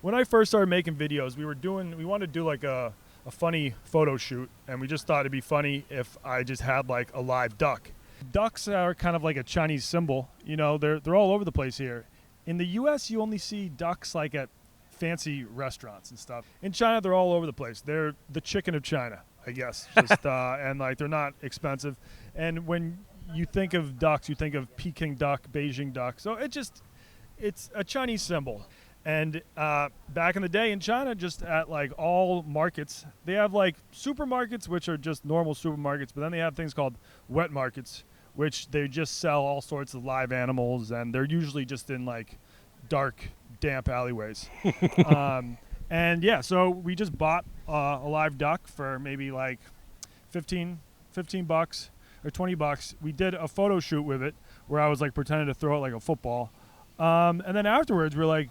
when I first started making videos, we wanted to do like a funny photo shoot, and we just thought it'd be funny if I just had like a live duck. Ducks are kind of like a Chinese symbol. You know, they're all over the place here. In the U.S., you only see ducks like at fancy restaurants and stuff. In China, they're all over the place. They're the chicken of China, I guess. Just and like they're not expensive. And when you think of ducks, you think of Peking duck, Beijing duck. So it's a Chinese symbol. And back in the day in China, just at like all markets, they have like supermarkets, which are just normal supermarkets, but then they have things called wet markets, which they just sell all sorts of live animals, and they're usually just in like dark, damp alleyways. And yeah, so we just bought a live duck for maybe like $15 or $20. We did a photo shoot with it where I was like pretending to throw it like a football. And then afterwards, we're like,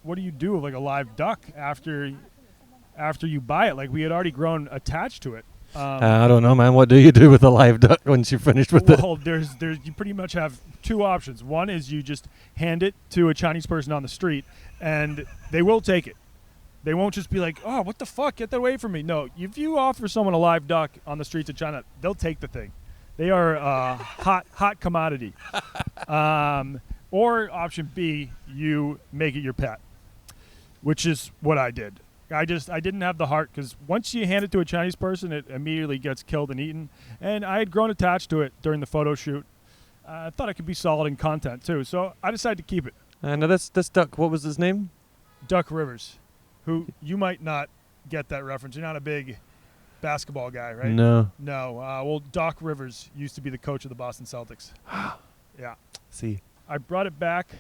what do you do with like a live duck after you buy it? Like we had already grown attached to it. I don't know, man. What do you do with a live duck once you're finished with it? Well, you pretty much have two options. One is you just hand it to a Chinese person on the street, and they will take it. They won't just be like, oh, what the fuck? Get that away from me. No, if you offer someone a live duck on the streets of China, they'll take the thing. They are hot commodity. Or option B, you make it your pet, which is what I did. I didn't have the heart, because once you hand it to a Chinese person, it immediately gets killed and eaten. And I had grown attached to it during the photo shoot. I thought it could be solid in content too, so I decided to keep it. Now this duck, what was his name? Duck Rivers, who you might not get that reference. You're not a big basketball guy, right? No. No. Well, Doc Rivers used to be the coach of the Boston Celtics. Yeah. See. I brought it back.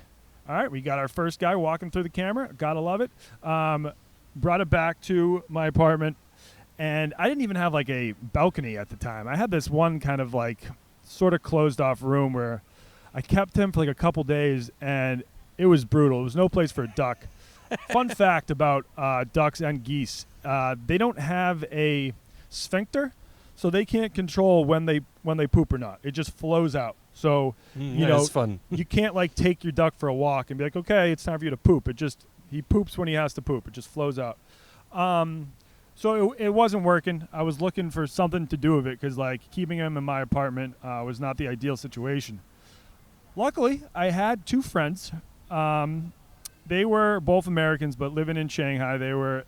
All right, we got our first guy walking through the camera. Gotta love it. Brought it back to my apartment, and I didn't even have like a balcony at the time. I had this one kind of like sort of closed off room where I kept him for like a couple days, and it was brutal. There was no place for a duck. Fun fact about ducks and geese, they don't have a sphincter, so they can't control when they poop or not. It just flows out. So you know, it's fun. You can't like take your duck for a walk and be like, okay, it's time for you to poop. He poops when he has to poop. It just flows out. So it wasn't working. I was looking for something to do with it, because like keeping him in my apartment was not the ideal situation. Luckily, I had two friends. They were both Americans, but living in Shanghai. They were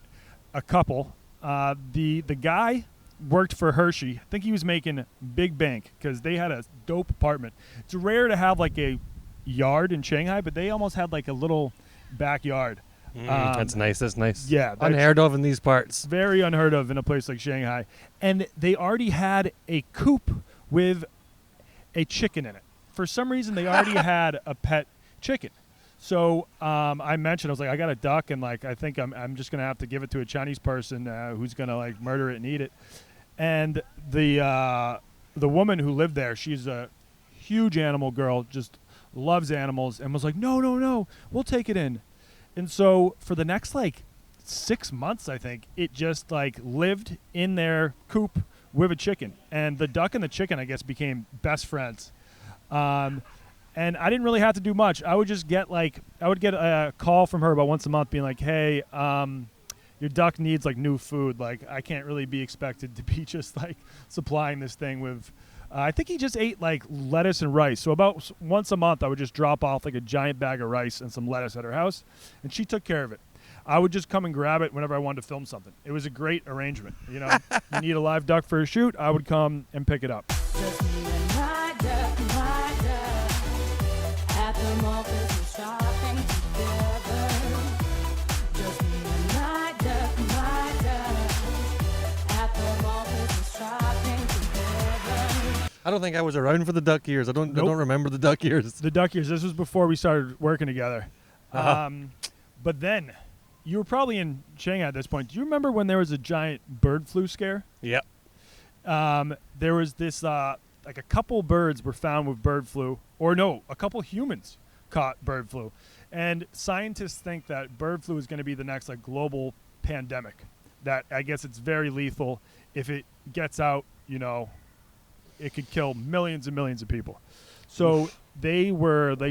a couple. The guy worked for Hershey. I think he was making big bank, because they had a dope apartment. It's rare to have like a yard in Shanghai, but they almost had like a little backyard. That's nice. Yeah. Unheard of in these parts. Very unheard of in a place like Shanghai. And they already had a coop with a chicken in it. For some reason, they already had a pet chicken. So I mentioned, I was like, I got a duck, and like I think I'm just going to have to give it to a Chinese person who's going to like murder it and eat it. And the woman who lived there, she's a huge animal girl, just loves animals, and was like, no, we'll take it in. And so for the next like 6 months, I think, it just like lived in their coop with a chicken. And the duck and the chicken, I guess, became best friends. And I didn't really have to do much. I would just get a call from her about once a month being like, hey, your duck needs like new food. Like I can't really be expected to be just like supplying this thing with, I think he just ate like lettuce and rice. So about once a month, I would just drop off like a giant bag of rice and some lettuce at her house, and she took care of it. I would just come and grab it whenever I wanted to film something. It was a great arrangement. You know, you need a live duck for a shoot, I would come and pick it up. Just me and my duck at the mall shopping together. Just me and my duck at the mall shopping together. I don't think I was around for the duck years. I don't remember the duck years. The duck years. This was before we started working together. But then, you were probably in Shanghai at this point. Do you remember when there was a giant bird flu scare? Yep. There was this, like a couple birds were found with bird flu. Or no, a couple humans caught bird flu. And scientists think that bird flu is going to be the next like global pandemic. That I guess it's very lethal. If it gets out, you know, it could kill millions and millions of people. So they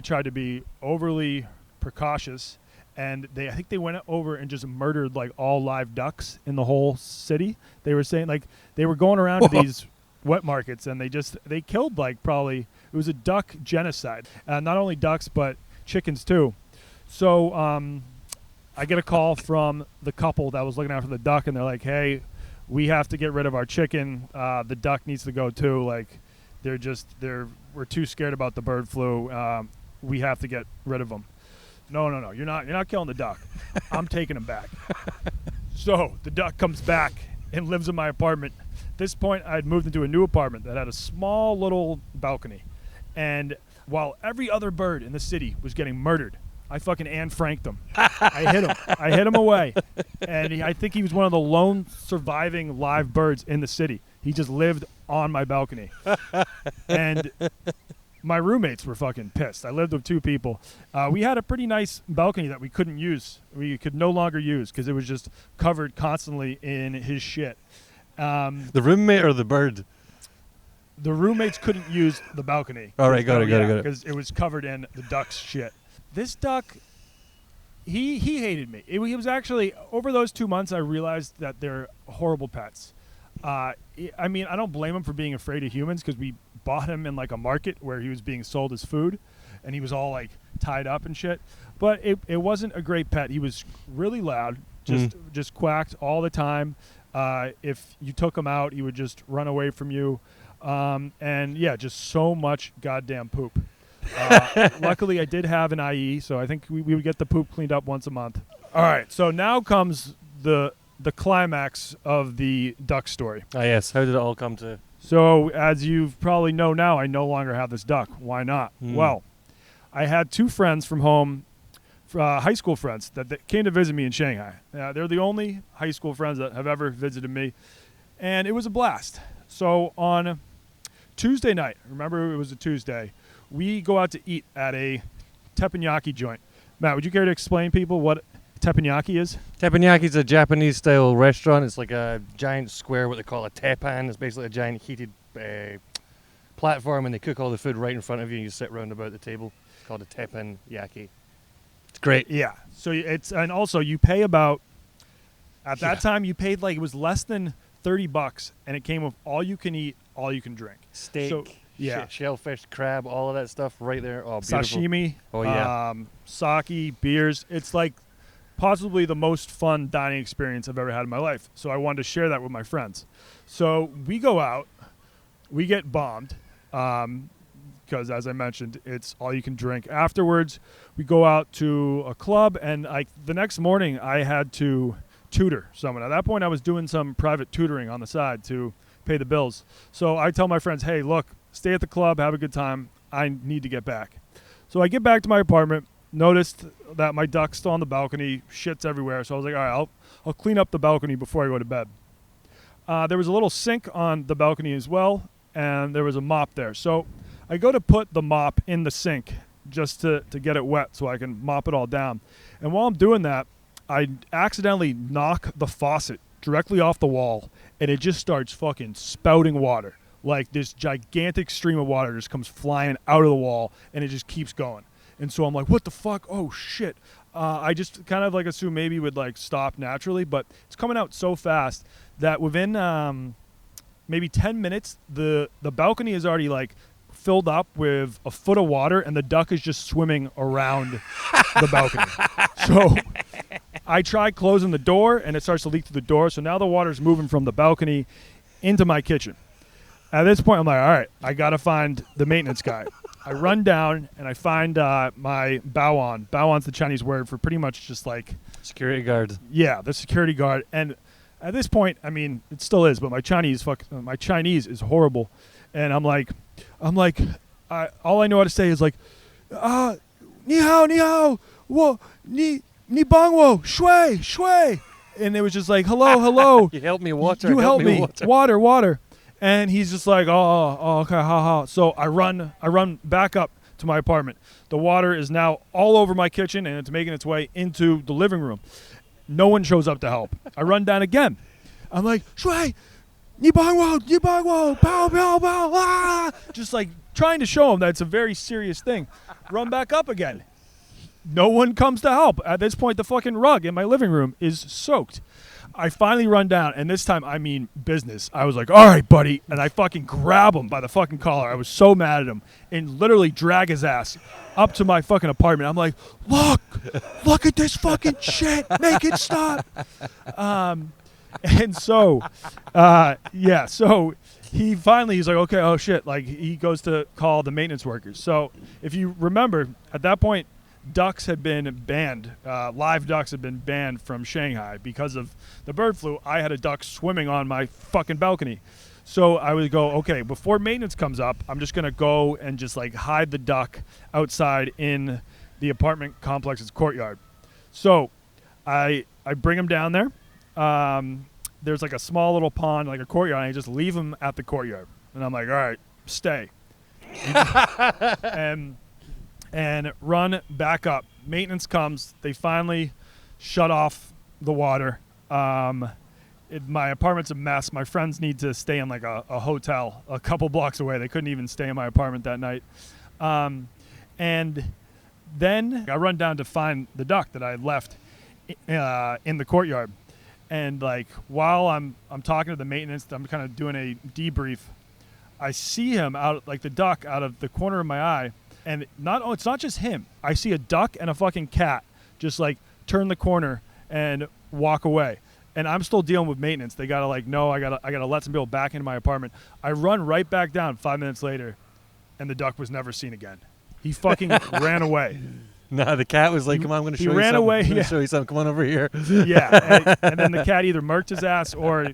tried to be overly precautious, and I think they went over and just murdered like all live ducks in the whole city. They were saying like they were going around to these wet markets, and they killed like probably, it was a duck genocide. Not only ducks but chickens too. So I get a call from the couple that was looking after the duck, and they're like, hey, we have to get rid of our chicken. The duck needs to go too. Like we're too scared about the bird flu. We have to get rid of them. No, you're not killing the duck. I'm taking him back. So the duck comes back and lives in my apartment. At this point, I had moved into a new apartment that had a small little balcony. And while every other bird in the city was getting murdered, I fucking Anne Franked him. I hit him away. And I think he was one of the lone surviving live birds in the city. He just lived on my balcony. And my roommates were fucking pissed. I lived with 2 people. We had a pretty nice balcony that we couldn't use. We could no longer use because it was just covered constantly in his shit. The roommate or the bird? The roommates couldn't use the balcony. All right, got it. Because it was covered in the duck's shit. This duck, he hated me. It was actually, over those 2 months, I realized that they're horrible pets. I mean, I don't blame him for being afraid of humans because we bought him in like a market where he was being sold as food, and he was all like tied up and shit. But it wasn't a great pet. He was really loud, just quacked all the time. If you took him out, he would just run away from you. And yeah, just so much goddamn poop. Luckily, I did have an IE, so I think we would get the poop cleaned up once a month. All right, so now comes the climax of the duck story. Ah, yes. How did it all come to? So, as you probably know now, I no longer have this duck. Why not? Well, I had 2 friends from home, high school friends, that came to visit me in Shanghai. They're the only high school friends that have ever visited me, and it was a blast. So, on Tuesday night, remember it was a Tuesday, we go out to eat at a teppanyaki joint. Matt, would you care to explain people what teppanyaki is? Teppanyaki is a Japanese-style restaurant. It's like a giant square, what they call a teppan. It's basically a giant heated platform, and they cook all the food right in front of you, and you sit round about the table. It's called a teppanyaki. It's great. Yeah. So and also you pay about, at that time you paid like, it was less than $30, and it came with all you can eat, all you can drink. Steak. So, yeah. Shellfish, crab, all of that stuff right there. Oh, beautiful. Sashimi. Oh, yeah. Sake, beers. It's like possibly the most fun dining experience I've ever had in my life. So I wanted to share that with my friends. So we go out. We get bombed because, as I mentioned, it's all you can drink. Afterwards, we go out to a club, and the next morning I had to tutor someone. At that point, I was doing some private tutoring on the side to pay the bills. So I tell my friends, hey, look, stay at the club, have a good time. I need to get back. So I get back to my apartment, noticed that my duck's still on the balcony, shit's everywhere. So I was like, all right, I'll clean up the balcony before I go to bed. There was a little sink on the balcony as well, and there was a mop there. So I go to put the mop in the sink just to get it wet so I can mop it all down. And while I'm doing that, I accidentally knock the faucet directly off the wall, and it just starts fucking spouting water. Like this gigantic stream of water just comes flying out of the wall, and it just keeps going. And so I'm like, what the fuck? Oh, shit. I just kind of like assume maybe it would like stop naturally, but it's coming out so fast that within maybe 10 minutes, the balcony is already like filled up with a foot of water, and the duck is just swimming around the balcony. So I try closing the door, and it starts to leak through the door. So now the water's moving from the balcony into my kitchen. At this point, I'm like, all right, I got to find the maintenance guy. I run down, and I find my baowon. Baowon's the Chinese word for pretty much just like... security guard. Yeah, the security guard. And at this point, I mean, it still is, but my Chinese is horrible. And I'm like, all I know how to say is like, ni hao, wo, ni bang wo, shui. And it was just like, hello. You help me water. You help me water. And he's just like, oh, okay, ha. So I run back up to my apartment. The water is now all over my kitchen, and it's making its way into the living room. No one shows up to help. I run down again. I'm like, shui, ni bang wo, pow, ah! Just like trying to show him that it's a very serious thing. Run back up again. No one comes to help. At this point, the fucking rug in my living room is soaked. I finally run down, and this time I mean business. I was like, all right, buddy. And I fucking grab him by the fucking collar. I was so mad at him and literally drag his ass up to my fucking apartment. I'm like, look at this fucking shit. Make it stop. And so, so he's like, okay, oh shit. Like, he goes to call the maintenance workers. So if you remember, at that point, ducks had been banned. Live ducks had been banned from Shanghai because of the bird flu. I had a duck swimming on my fucking balcony. So I would go, okay, before maintenance comes up, I'm just going to go and just like hide the duck outside in the apartment complex's courtyard. So I bring him down there. There's like a small little pond, like a courtyard, and I just leave him at the courtyard. And I'm like, all right, stay. and run back up. Maintenance comes. They finally shut off the water. My apartment's a mess. My friends need to stay in like a hotel a couple blocks away. They couldn't even stay in my apartment that night. And then I run down to find the duck that I had left in the courtyard. And like while I'm talking to the maintenance, I'm kind of doing a debrief. I see him the duck out of the corner of my eye. And it's not just him. I see a duck and a fucking cat just like turn the corner and walk away. And I'm still dealing with maintenance. They gotta I gotta let some people back into my apartment. I run right back down 5 minutes later, and the duck was never seen again. He fucking ran away. No, the cat was like, "Come on, I'm going to show you something. He ran away. I'm going to show you something. Come on over here." Yeah, and then the cat either murked his ass or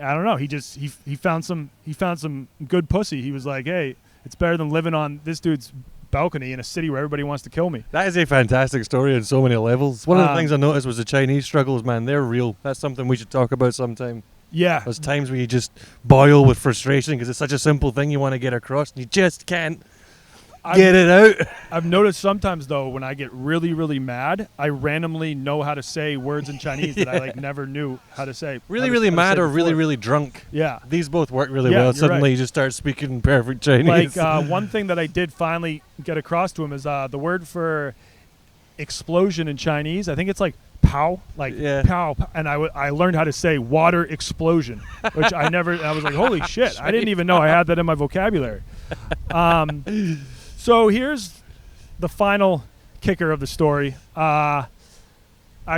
I don't know. He found some good pussy. He was like, "Hey, it's better than living on this dude's balcony in a city where everybody wants to kill me." That is a fantastic story on so many levels. One of the things I noticed was the Chinese struggles, man. They're real. That's something we should talk about sometime. Yeah. There's times when you just boil with frustration because it's such a simple thing you want to get across and you just can't get it out. I've noticed sometimes, though, when I get really, really mad, I randomly know how to say words in Chinese that I never knew how to say. Really mad or really, really drunk. Yeah. These both work really well. Suddenly you just start speaking perfect Chinese. Like one thing that I did finally get across to him is the word for explosion in Chinese. I think it's like pow, pow. And I learned how to say water explosion, which I was like, holy shit. I didn't even know I had that in my vocabulary. So here's the final kicker of the story. I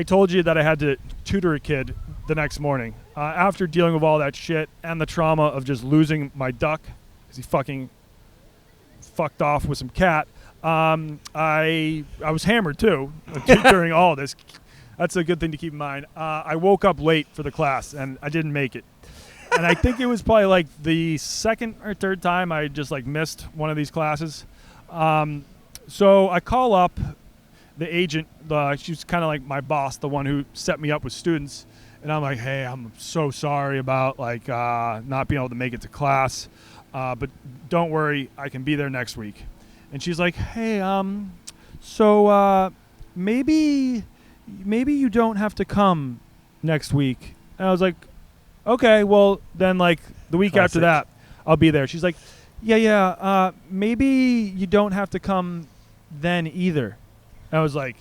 told you that I had to tutor a kid the next morning. After dealing with all that shit and the trauma of just losing my duck because he fucking fucked off with some cat, I was hammered too during all of this. That's a good thing to keep in mind. I woke up late for the class and I didn't make it. And I think it was probably like the second or third time I just like missed one of these classes. So I call up the agent. She's kind of like my boss, the one who set me up with students. And I'm like, hey, I'm so sorry about not being able to make it to class. But don't worry, I can be there next week. And she's like, hey, so maybe you don't have to come next week. And I was like, okay, well then like the week after that, I'll be there. She's like, yeah, maybe you don't have to come then either. And I was like,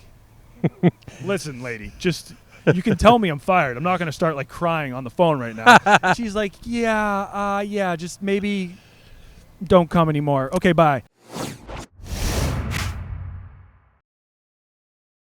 listen, lady, just, you can tell me I'm fired. I'm not going to start like crying on the phone right now. She's like, yeah, just maybe don't come anymore. Okay, bye.